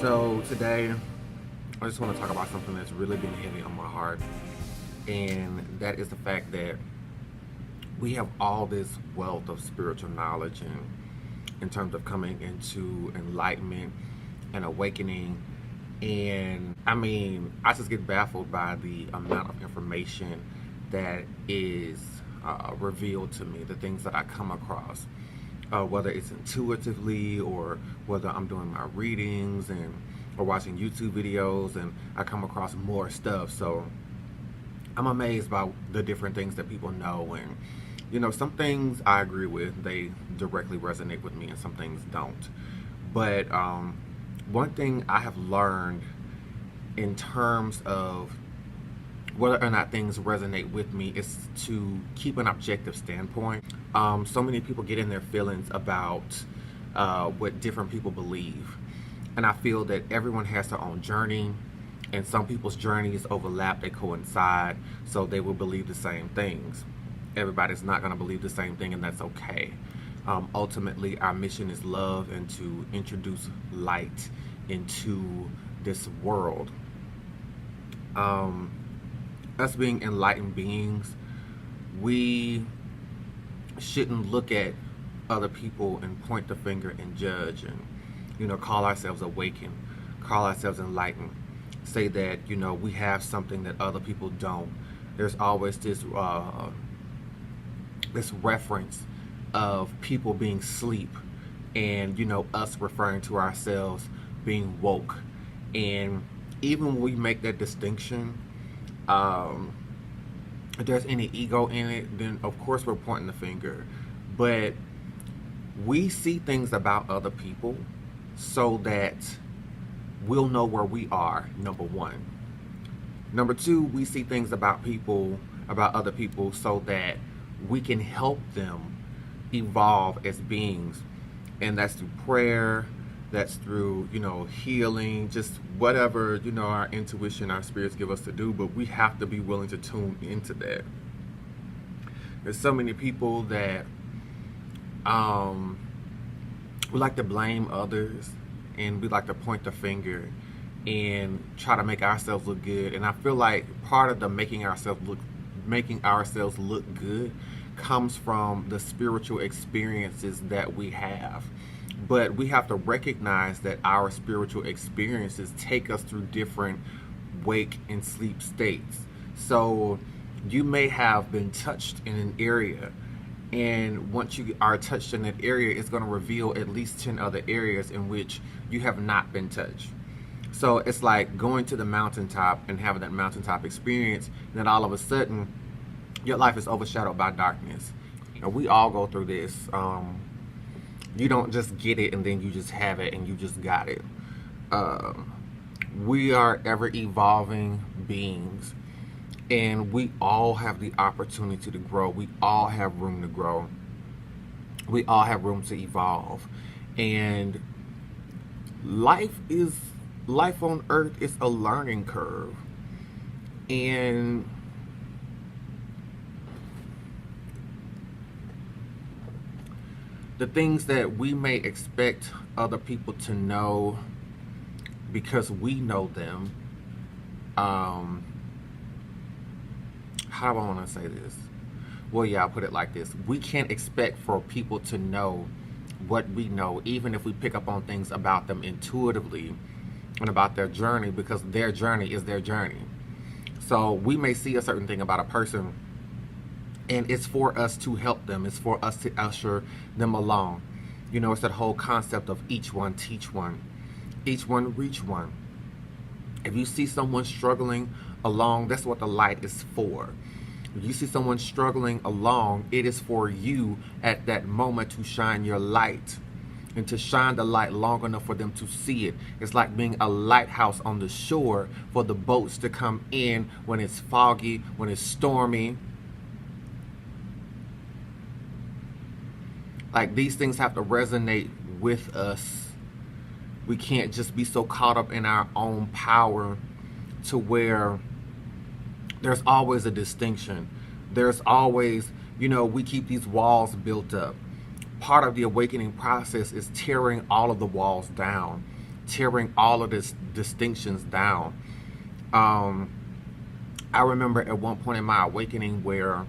So today, I just want to talk about something that's really been heavy on my heart, and that is the fact that we have all this wealth of spiritual knowledge and in terms of coming into enlightenment and awakening. And I mean, I just get baffled by the amount of information that is revealed to me, the things that I come across, whether it's intuitively or whether I'm doing my readings and or watching YouTube videos, and I come across more stuff. So I'm amazed by the different things that people know, and some things I agree with, they directly resonate with me, and some things don't. But one thing I have learned in terms of whether or not things resonate with me is to keep an objective standpoint. So many people get in their feelings about what different people believe. And I feel that everyone has their own journey, and some people's journeys overlap, they coincide, so they will believe the same things. Everybody's not going to believe the same thing, and that's okay. Ultimately, our mission is love and to introduce light into this world. Us being enlightened beings, we shouldn't look at other people and point the finger and judge and call ourselves awakened, call ourselves enlightened, say that we have something that other people don't. There's always this this reference of people being asleep, and us referring to ourselves being woke. And even when we make that distinction, if there's any ego in it, then of course we're pointing the finger. But we see things about other people so that we'll know where we are, number one. Number two, we see things about other people so that we can help them evolve as beings. And that's through prayer, that's through, healing, just whatever, our intuition, our spirits give us to do, but we have to be willing to tune into that. There's so many people that we like to blame others, and we like to point the finger and try to make ourselves look good. And I feel like part of the making ourselves look good comes from the spiritual experiences that we have. But we have to recognize that our spiritual experiences take us through different wake and sleep states. So you may have been touched in an area, and once you are touched in that area, it's going to reveal at least 10 other areas in which you have not been touched. So it's like going to the mountaintop and having that mountaintop experience, and then all of a sudden your life is overshadowed by darkness. We all go through this. You don't just get it and then you just have it and you just got it. We are ever evolving beings, and we all have the opportunity to grow. We all have room to grow. We all have room to evolve. And life on earth is a learning curve. And the things that we may expect other people to know because we know them, how do I want to say this? Well, yeah, I'll put it like this. We can't expect for people to know what we know, even if we pick up on things about them intuitively and about their journey, because their journey is their journey. So we may see a certain thing about a person, and it's for us to help them. It's for us to usher them along. It's that whole concept of each one teach one, each one reach one. If you see someone struggling along, that's what the light is for. If you see someone struggling along, it is for you at that moment to shine your light, and to shine the light long enough for them to see it. It's like being a lighthouse on the shore for the boats to come in when it's foggy, when it's stormy. Like, these things have to resonate with us. We can't just be so caught up in our own power to where there's always a distinction. There's always, we keep these walls built up. Part of the awakening process is tearing all of the walls down tearing all of this distinctions down. I remember at one point in my awakening where,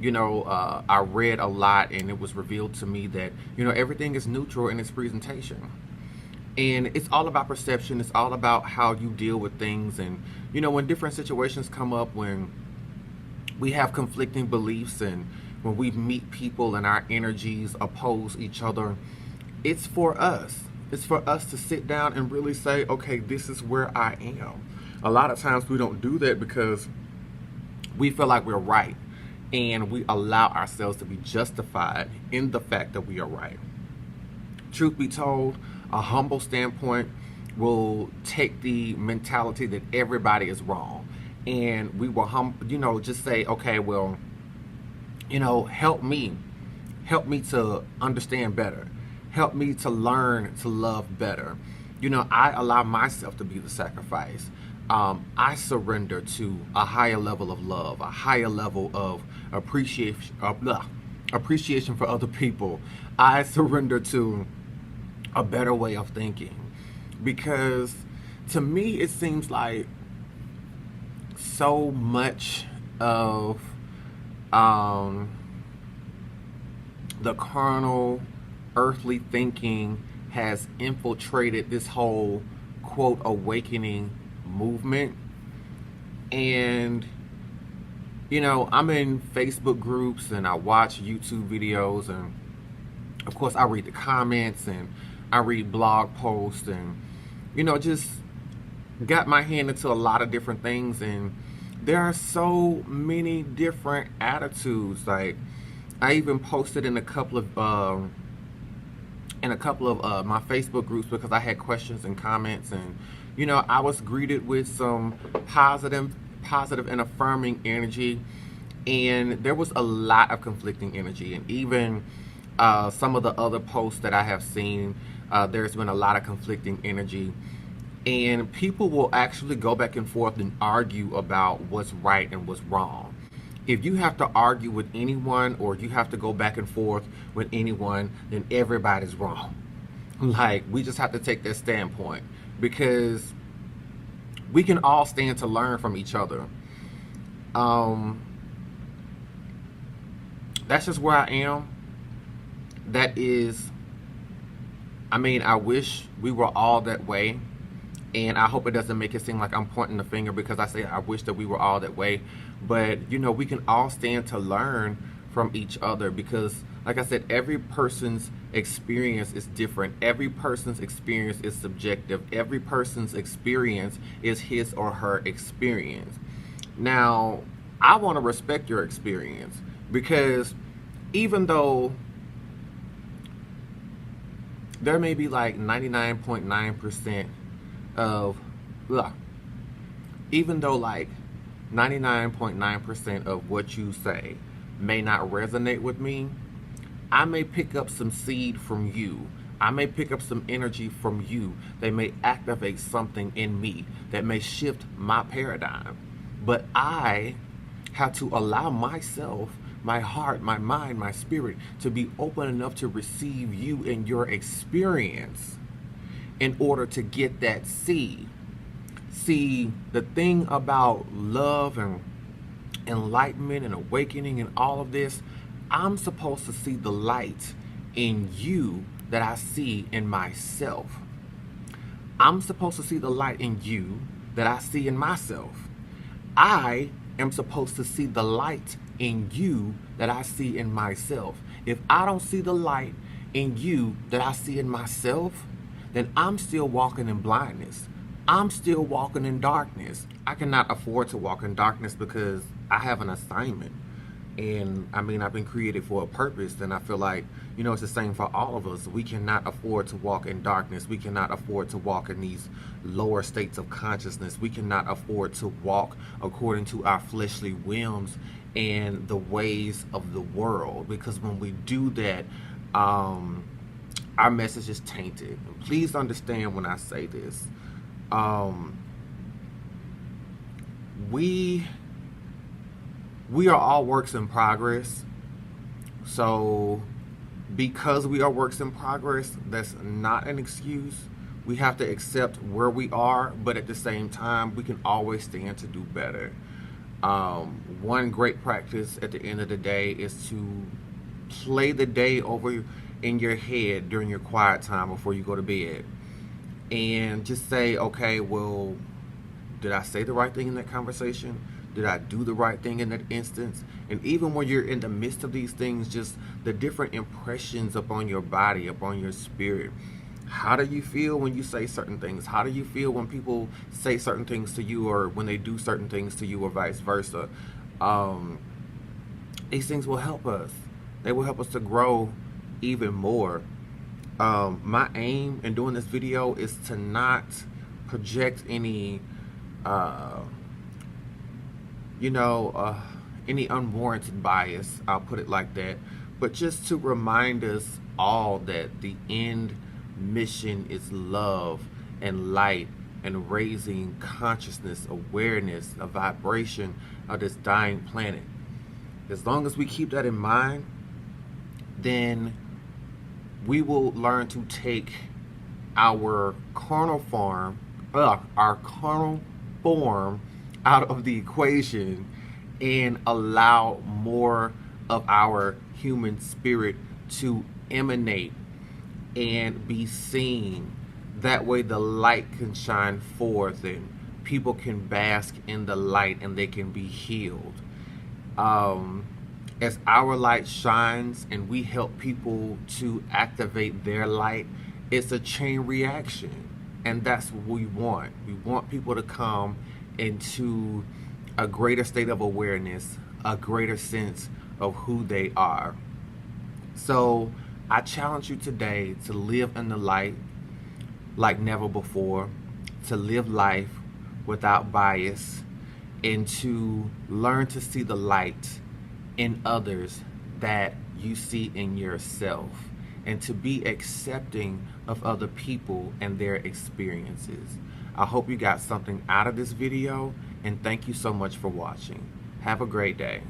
I read a lot and it was revealed to me that, everything is neutral in its presentation. And it's all about perception. It's all about how you deal with things. And, when different situations come up, when we have conflicting beliefs and when we meet people and our energies oppose each other, it's for us. It's for us to sit down and really say, okay, this is where I am. A lot of times we don't do that because we feel like we're right, and we allow ourselves to be justified in the fact that we are right. Truth be told, a humble standpoint will take the mentality that everybody is wrong, and we will just say, okay, well, help me to understand better, help me to learn to love better. I allow myself to be the sacrifice. I surrender to a higher level of love, a higher level of appreciation for other people. I surrender to a better way of thinking, because to me it seems like so much of the carnal, earthly thinking has infiltrated this whole quote awakening movement. And I'm in Facebook groups and I watch YouTube videos, and of course I read the comments and I read blog posts, and just got my hand into a lot of different things. And there are so many different attitudes. Like, I even posted in a couple of my Facebook groups because I had questions and comments, and I was greeted with some positive and affirming energy, and there was a lot of conflicting energy. And even some of the other posts that I have seen, there's been a lot of conflicting energy, and people will actually go back and forth and argue about what's right and what's wrong. If you have to argue with anyone, or you have to go back and forth with anyone, then everybody's wrong. Like, we just have to take that standpoint, because we can all stand to learn from each other. That's just where I am. I wish we were all that way. And I hope it doesn't make it seem like I'm pointing the finger because I say I wish that we were all that way. But, we can all stand to learn from each other, because, like I said, every person's experience is different. Every person's experience is subjective. Every person's experience is his or her experience. Now, I want to respect your experience, because even though there may be like 99.9% even though like 99.9% of what you say may not resonate with me, I may pick up some seed from you. I may pick up some energy from you that may activate something in me that may shift my paradigm. But I have to allow myself, my heart, my mind, my spirit to be open enough to receive you and your experience in order to get that seed. See, the thing about love and enlightenment and awakening and all of this, I'm supposed to see the light in you that I see in myself. I'm supposed to see the light in you that I see in myself. I am supposed to see the light in you that I see in myself. If I don't see the light in you that I see in myself, then I'm still walking in blindness. I'm still walking in darkness. I cannot afford to walk in darkness because I have an assignment. And I've been created for a purpose, and I feel like, it's the same for all of us. We cannot afford to walk in darkness. We cannot afford to walk in these lower states of consciousness. We cannot afford to walk according to our fleshly whims and the ways of the world, because when we do that, our message is tainted. And please understand when I say this. We are all works in progress. So because we are works in progress, that's not an excuse We have to accept where we are, but at the same time, we can always stand to do better. One great practice at the end of the day is to play the day over in your head during your quiet time before you go to bed. And just say, okay, well, did I say the right thing in that conversation? Did I do the right thing in that instance? And even when you're in the midst of these things, just the different impressions upon your body, upon your spirit. How do you feel when you say certain things? How do you feel when people say certain things to you, or when they do certain things to you, or vice versa? These things will help us. They will help us to grow even more. My aim in doing this video is to not project any any unwarranted bias, I'll put it like that, but just to remind us all that the end mission is love and light and raising consciousness, awareness, a vibration of this dying planet. As long as we keep that in mind, then we will learn to take our carnal form out of the equation and allow more of our human spirit to emanate and be seen. That way the light can shine forth and people can bask in the light and they can be healed. As our light shines and we help people to activate their light, it's a chain reaction. And that's what we want. We want people to come into a greater state of awareness, a greater sense of who they are. So I challenge you today to live in the light like never before, to live life without bias, and to learn to see the light in others that you see in yourself, and to be accepting of other people and their experiences. I hope you got something out of this video, and thank you so much for watching. Have a great day.